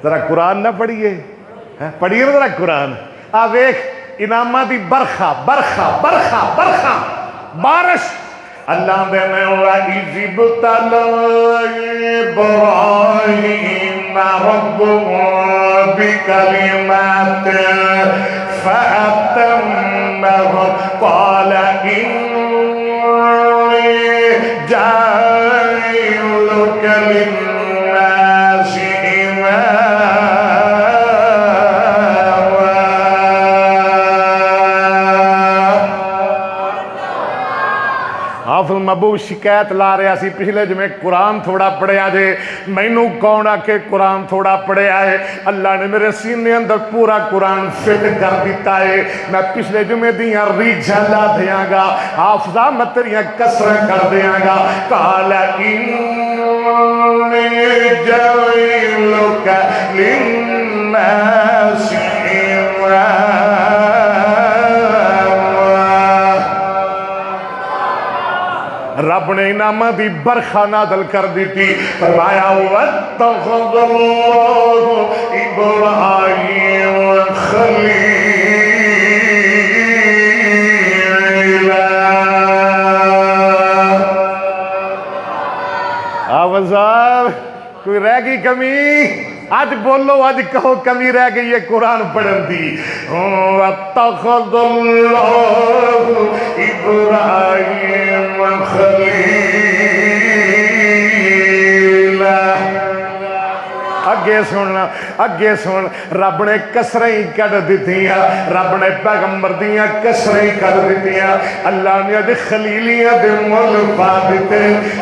ذرا قرآن نہ پڑھیے، پڑھیے نا ذرا قرآن. ویخ انعامہ دی برخا برخا برخا برخا بارش اللہ دے میں وَإِذِ ابْتَلَىٰ إِبْرَاهِيمَ رَبُّهُ بِكَلِمَاتٍ فَأَتَمَّهُنَّ قَالَ إِنِّي جَاعِلُكَ لِلنَّاسِ حافظ مبو شکایت لا رہا سی پچھلے جمعے قرآن تھوڑا پڑھیا جے مینوں کون آ کے قرآن تھوڑا پڑھیا ہے. اللہ نے میرے سینے اندر پورا قرآن فٹ کر دیتا ہے. میں پچھلے جمعے دیاں ریجھاں لا دیاں گا حافظہ میں تیریاں کسریں کر دیاں گا. قال إِنِّي جَاعِلُكَ لِلنَّاسِ رب نے انعامہ دی برخا نازل کر دیتی. فرمایا وَاتَّخَذَ اللَّهُ إِبْرَاهِيمَ خَلِيلًا. آوازار کوئی رہ گئی کمی؟ آج بولو، آج کہو کمی رہ گئی ہے قرآن پڑھن دی. وَاتَّخَذَ اللَّهُ إِبْرَاهِيمَ خَلِيلًا. اگے سن رب نے کسریں کٹ دیتیاں، رب نے پیغمبر دیاں کسریں کٹ دیتیاں. اللہ نے ادھے خلیلیاں دے مول پا دیتے،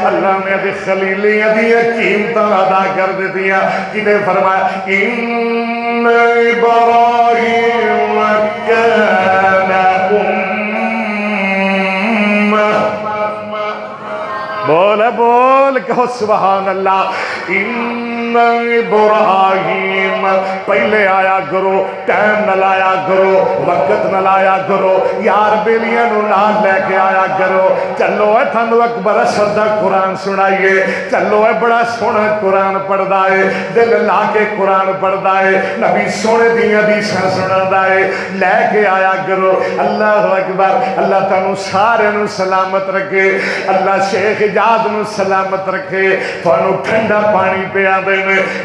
اللہ نے ادھے خلیلیاں دیاں قیمتاں ادا کر دیتیاں. کدھے فرمایا اِنَّ إِبْرَاهِيمَ كَانَ بول کہو سبحان اللہ. اِنَّ إِبْرَاهِيمَ پہلے آیا کرو، ٹائم نہ لایا کرو، وقت نہ لایا کرو، یار بیلیاں نو نہ لے کے آیا کرو. چلو اے تھانو اکبر اسد دا قرآن سنائیے، چلو اے بڑا سونا قرآن پڑھدا ہے، دل لا کے قرآن پڑھدا ہے، نبی سونے دیاں حدیثاں سنادا ہے. لے کے آیا کرو. اللہ اکبر. اللہ تانو سارے نو سلامت رکھے، اللہ شیخ اجاد نو سلامت رکھے. تانو ٹھنڈا پانی پیا دے،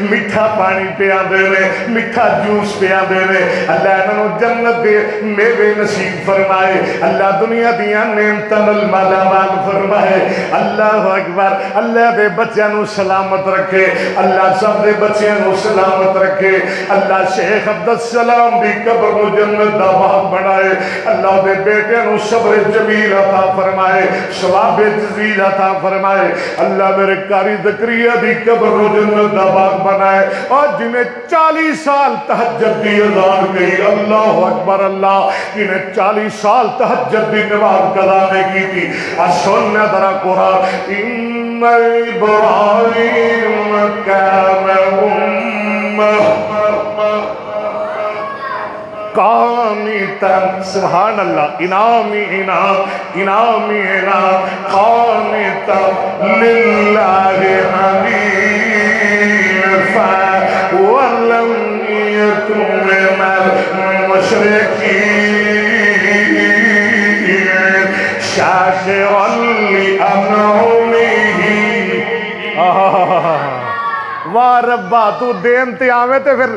میٹھا پانی پیا دے، میٹھا جوس پیا دے. اللہ انہوں جنت دے میوے نصیب فرمائے. اللہ دنیا دیاں نعمتاں نال مالا مال فرمائے. اللہ اکبر. اللہ دے بچیاں نو سلامت رکھے، اللہ سب دے بچیاں نو سلامت رکھے. اللہ شیخ عبدالسلام دی قبر نو جنت دا باغ بنائے. اللہ دے بیٹے نو صبر جمیل عطا فرمائے، ثواب جزیل عطا فرمائے. اللہ میرے قاری زکریا دی قبر نو جنت دا باغ بنائے. اور جنہیں 40 سال تہجد دی اذان گئی، اللہ اکبر اللہ، جنہیں 40 سال تہجد دی نماز قضا نہیں کی تھی. سننا ذرا قرآن. اِنَّ إِبْرَاهِيمَ كَانَ أُمَّةً قانتا. سبحان اللہ. انعامی انعام، انعامی انعام. قانتا للہ حنیفا ولم یکن من المشرکین شاکرا لانعمہ. واہ ربا تو دین تے آوے تے پھر